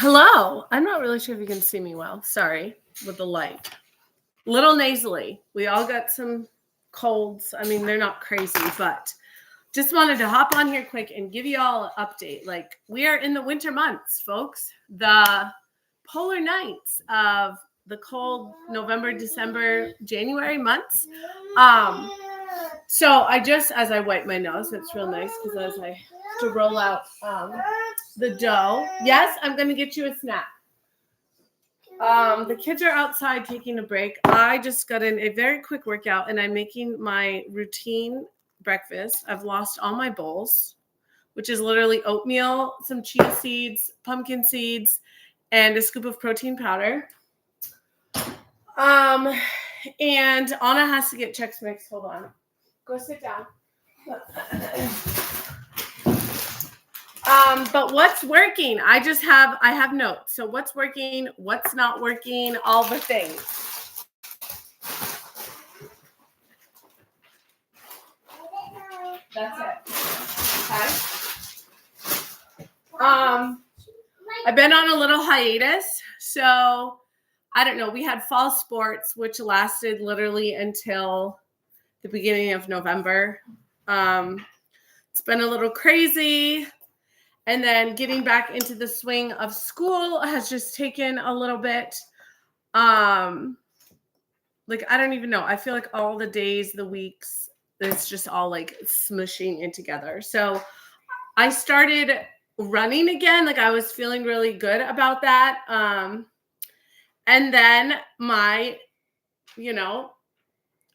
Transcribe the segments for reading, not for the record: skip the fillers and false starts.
Hello. I'm not really sure if you can see me well. Sorry with the light. Little nasally. We all got some colds. I mean, they're not crazy, but just wanted to hop on here quick and give you all an update. Like, we are in the winter months, folks. The polar nights of the cold November, December, January months. So I just, as I wipe my nose, it's real nice because as I have to roll out the dough. Yes, I'm going to get you a snack. The kids are outside taking a break. I just got in a very quick workout and I'm making my routine breakfast. I've lost all my bowls, which is literally oatmeal, some chia seeds, pumpkin seeds, and a scoop of protein powder. And Anna has to get Chex Mix. Hold on. Go sit down. But what's working? I have notes. So what's working, what's not working, all the things. That's it. Okay. I've been on a little hiatus. So I don't know. We had fall sports, which lasted literally until the beginning of November. It's been a little crazy. And then getting back into the swing of school has just taken a little bit. Like, I don't even know. I feel like all the days, the weeks, it's just all like smushing in together. So I started running again. Like, I was feeling really good about that. And then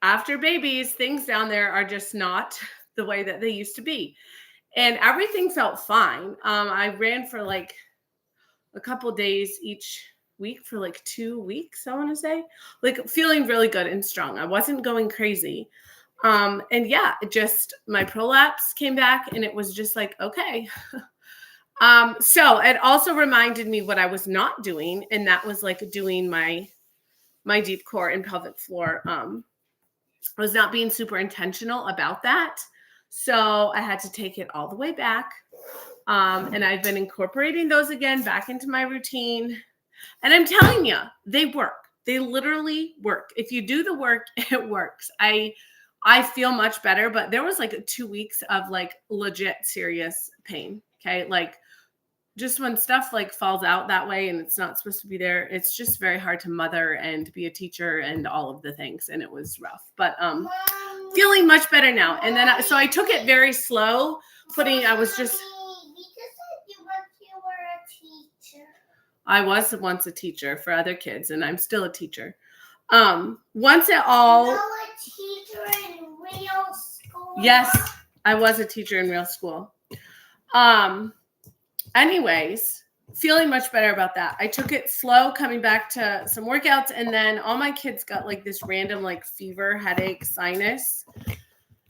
after babies, things down there are just not the way that they used to be. And everything felt fine. I ran for like a couple days each week for like 2 weeks, I want to say. Like, feeling really good and strong. I wasn't going crazy. And yeah, just my prolapse came back and it was just like, okay. So it also reminded me what I was not doing. And that was like doing my deep core and pelvic floor. I was not being super intentional about that. So I had to take it all the way back. And I've been incorporating those again back into my routine. And I'm telling you, they work. They literally work. If you do the work, it works. I feel much better, but there was like 2 weeks of like legit serious pain. Okay. Like, just when stuff like falls out that way and it's not supposed to be there, it's just very hard to mother and be a teacher and all of the things. And it was rough, but feeling much better now. And then so I took it very slow. I was once a teacher for other kids, and I'm still a teacher. Once it all. You were a teacher in real school. Yes, I was a teacher in real school. Anyways, feeling much better about that. I took it slow coming back to some workouts, and then all my kids got like this random like fever, headache, sinus,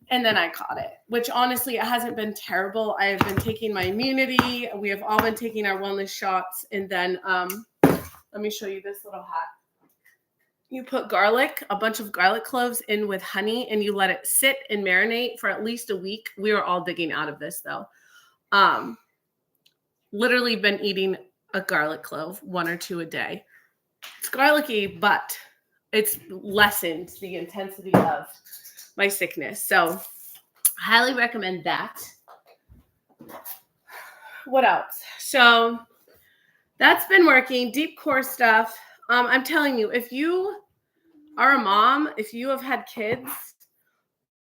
and then I caught it, which honestly, it hasn't been terrible. I have been taking my immunity. We have all been taking our wellness shots, and then let me show you this little hat. You put a bunch of garlic cloves in with honey, and you let it sit and marinate for at least a week. We were all digging out of this though. Literally been eating a garlic clove, 1 or 2 a day. It's garlicky, but it's lessened the intensity of my sickness. So highly recommend that. What else? So that's been working. Deep core stuff. I'm telling you, if you are a mom, if you have had kids,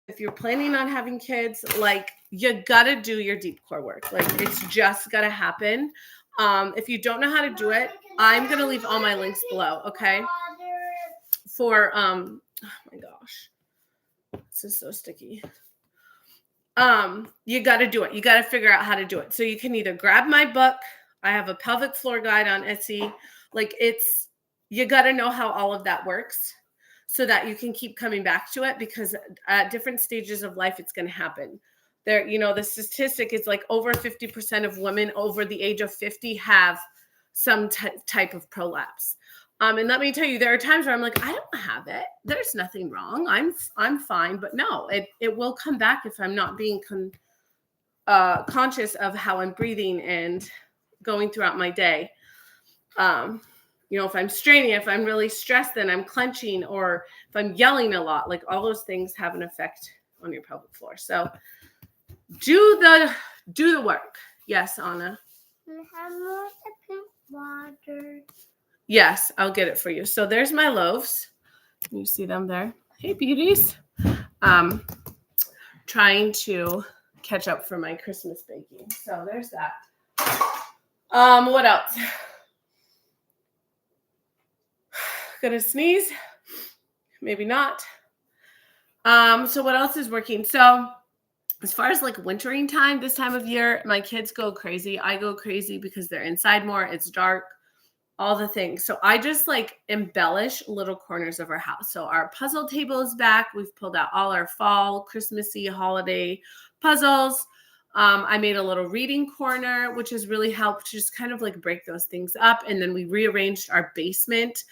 if you're planning on having kids, like, you gotta do your deep core work. Like, it's just gotta happen. If you don't know how to do it, I'm gonna leave all my links below. Okay. For oh my gosh, this is so sticky. You gotta do it. You gotta figure out how to do it. So you can either grab my book. I have a pelvic floor guide on Etsy. Like, you gotta know how all of that works, so that you can keep coming back to it, because at different stages of life, it's going to happen. There, the statistic is like over 50% of women over the age of 50 have some type of prolapse. And let me tell you, there are times where I'm like, I don't have it. There's nothing wrong. I'm fine. But no, it will come back if I'm not being conscious of how I'm breathing and going throughout my day. If I'm straining, if I'm really stressed, then I'm clenching, or if I'm yelling a lot, like all those things have an effect on your pelvic floor. So do the work. Yes, Anna. Have more pink water. Yes, I'll get it for you. So there's my loaves. You see them there? Hey, beauties. Trying to catch up for my Christmas baking. So there's that. What else? Gonna sneeze? Maybe not. So what else is working? So as far as like wintering time, this time of year, my kids go crazy. I go crazy because they're inside more. It's dark, all the things. So I just like embellish little corners of our house. So our puzzle table is back. We've pulled out all our fall, Christmassy, holiday puzzles. I made a little reading corner, which has really helped to just kind of like break those things up. And then we rearranged our basement,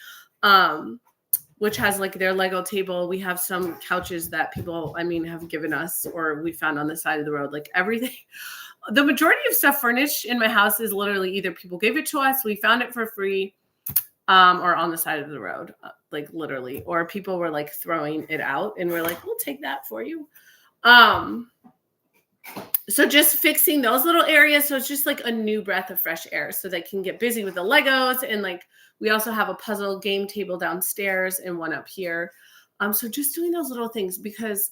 which has like their Lego table. We have some couches that people, have given us or we found on the side of the road, like everything. The majority of stuff furnished in my house is literally either people gave it to us, we found it for free, or on the side of the road, like literally, or people were like throwing it out and we're like, we'll take that for you. So just fixing those little areas. So it's just like a new breath of fresh air so they can get busy with the Legos. And like, we also have a puzzle game table downstairs and one up here. So just doing those little things, because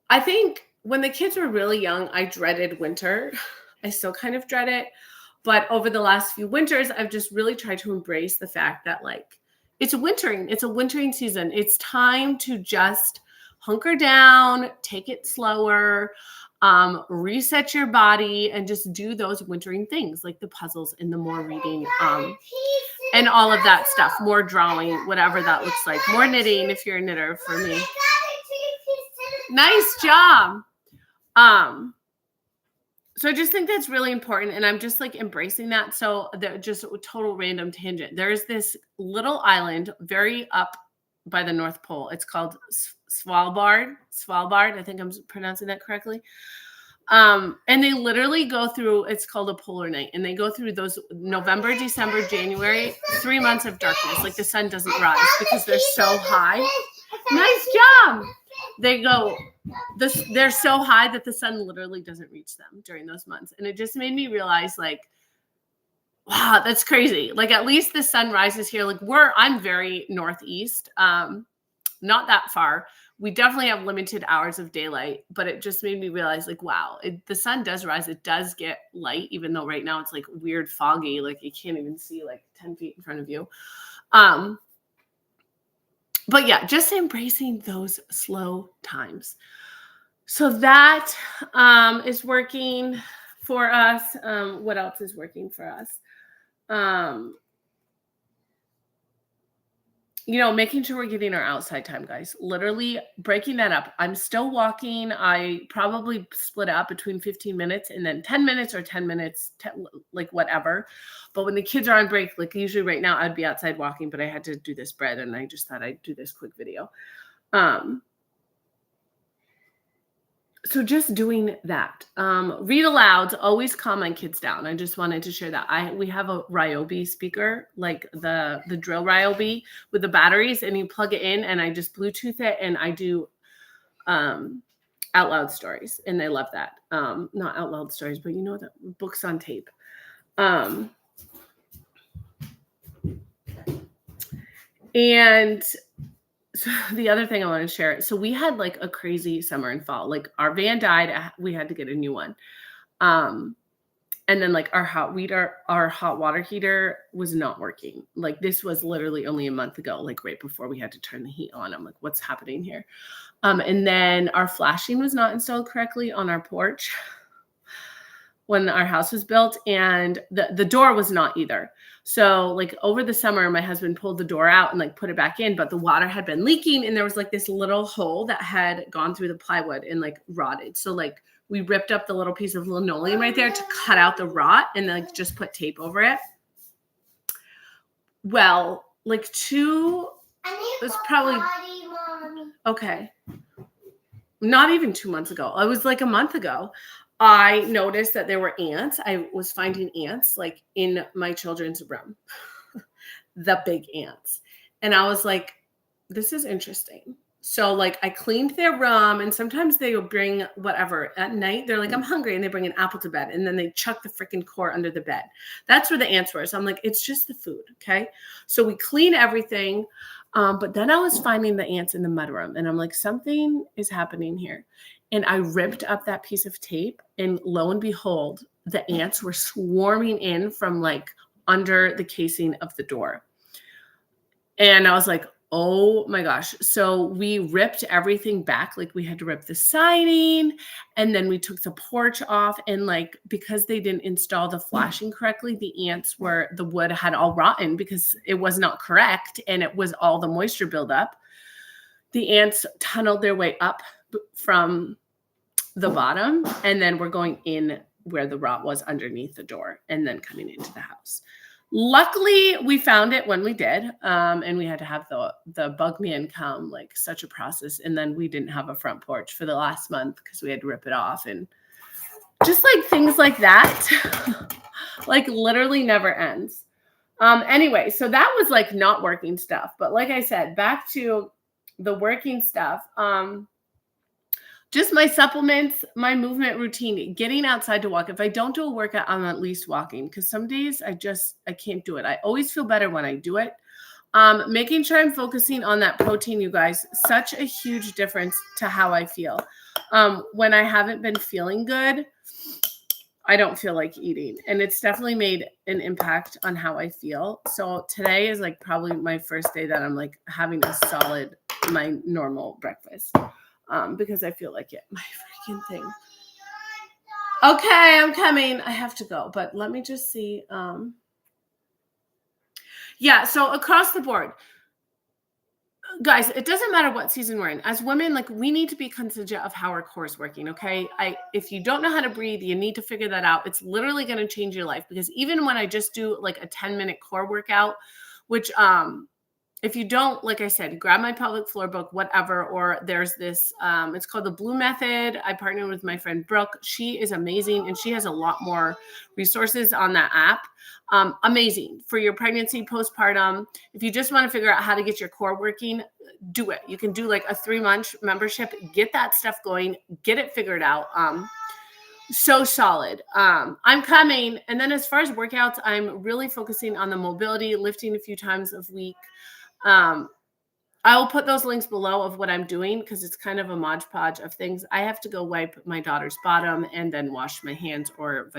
I think when the kids were really young, I dreaded winter. I still kind of dread it. But over the last few winters, I've just really tried to embrace the fact that like, it's wintering. It's a wintering season. It's time to just hunker down, take it slower, reset your body, and just do those wintering things like the puzzles and the more reading, and all of that stuff, more drawing, whatever that looks like, more knitting if you're a knitter for me. Nice job. So I just think that's really important, and I'm just like embracing that. So they're just a total random tangent. There's this little island very up by the North Pole. It's called Svalbard. I think I'm pronouncing that correctly. And they literally go through, it's called a polar night, and they go through those November, December, January, 3 months of darkness. Like the sun doesn't rise because they're so high. Nice job. They're so high that the sun literally doesn't reach them during those months. And it just made me realize like, wow, that's crazy. Like at least the sun rises here. Like I'm very northeast, not that far. We definitely have limited hours of daylight, but it just made me realize like, wow, the sun does rise. It does get light, even though right now it's like weird foggy. Like you can't even see like 10 feet in front of you. But yeah, just embracing those slow times. So that is working for us. What else is working for us? Making sure we're getting our outside time, guys. Literally breaking that up. I'm still walking. I probably split up between 15 minutes and then 10 minutes or 10 minutes, like whatever. But when the kids are on break, like usually right now I'd be outside walking, but I had to do this bread and I just thought I'd do this quick video. So just doing that. Read aloud, always calm my kids down. I just wanted to share that. We have a Ryobi speaker, like the drill Ryobi with the batteries, and you plug it in and I just Bluetooth it and I do out loud stories, and they love that. Not out loud stories, but the books on tape. And so the other thing I want to share, so we had like a crazy summer and fall. Like our van died, we had to get a new one. And then like our hot water heater was not working. Like this was literally only a month ago, like right before we had to turn the heat on. I'm like, what's happening here? And then our flashing was not installed correctly on our porch when our house was built, and the door was not either. So like over the summer, my husband pulled the door out and like put it back in, but the water had been leaking and there was like this little hole that had gone through the plywood and like rotted. So like we ripped up the little piece of linoleum right there to cut out the rot and like just put tape over it. Well, like it was probably, okay, not even 2 months ago. It was like a month ago. I noticed that there were ants. I was finding ants like in my children's room. the big ants. And I was like, this is interesting. So like I cleaned their room, and sometimes they would bring whatever at night. They're like, I'm hungry, and they bring an apple to bed, and then they chuck the freaking core under the bed. That's where the ants were. So I'm like, it's just the food. Okay. So we clean everything. But then I was finding the ants in the mudroom, and I'm like, something is happening here. And I ripped up that piece of tape, and lo and behold, the ants were swarming in from like under the casing of the door. And I was like, oh my gosh. So we ripped everything back. Like we had to rip the siding, and then we took the porch off. And like, because they didn't install the flashing correctly, the wood had all rotten because it was not correct. And it was all the moisture buildup. The ants tunneled their way up from the bottom, and then we're going in where the rot was underneath the door and then coming into the house. Luckily, we found it when we did, and we had to have the bug man come, like such a process. And then we didn't have a front porch for the last month because we had to rip it off, and just like things like that, like literally never ends. Anyway, so that was like not working stuff. But like I said, back to the working stuff. Just my supplements, my movement routine, getting outside to walk. If I don't do a workout, I'm at least walking, because some days I can't do it. I always feel better when I do it. Making sure I'm focusing on that protein, you guys, such a huge difference to how I feel. When I haven't been feeling good, I don't feel like eating, and it's definitely made an impact on how I feel. So today is like probably my first day that I'm like having my normal breakfast. Because I feel like it. My freaking thing. Okay, I'm coming. I have to go, but let me just see. Yeah, so across the board, guys, it doesn't matter what season we're in. As women, like we need to be considerate of how our core is working, okay? If you don't know how to breathe, you need to figure that out. It's literally going to change your life, because even when I just do like a 10-minute core workout, which if you don't, like I said, grab my pelvic floor book, whatever, or there's this, it's called the Blue Method. I partnered with my friend Brooke. She is amazing, and she has a lot more resources on that app. Amazing for your pregnancy, postpartum. If you just want to figure out how to get your core working, do it. You can do like a 3-month membership, get that stuff going, get it figured out. So solid. I'm coming. And then as far as workouts, I'm really focusing on the mobility, lifting a few times a week. I will put those links below of what I'm doing, because it's kind of a Mod Podge of things. I have to go wipe my daughter's bottom and then wash my hands, or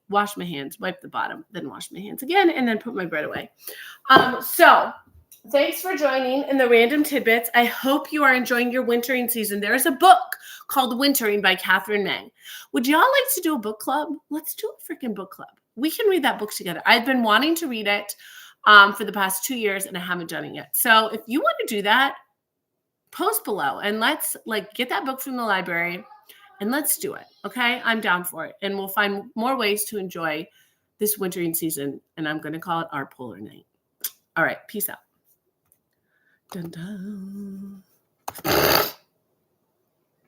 wash my hands, wipe the bottom, then wash my hands again, and then put my bread away. So thanks for joining in the Random Tidbits. I hope you are enjoying your wintering season. There is a book called Wintering by Catherine May. Would y'all like to do a book club? Let's do a freaking book club. We can read that book together. I've been wanting to read it for the past 2 years, and I haven't done it yet. So if you want to do that, post below, and let's like get that book from the library, and let's do it. Okay. I'm down for it. And we'll find more ways to enjoy this wintering season. And I'm going to call it our polar night. All right. Peace out. Dun, dun.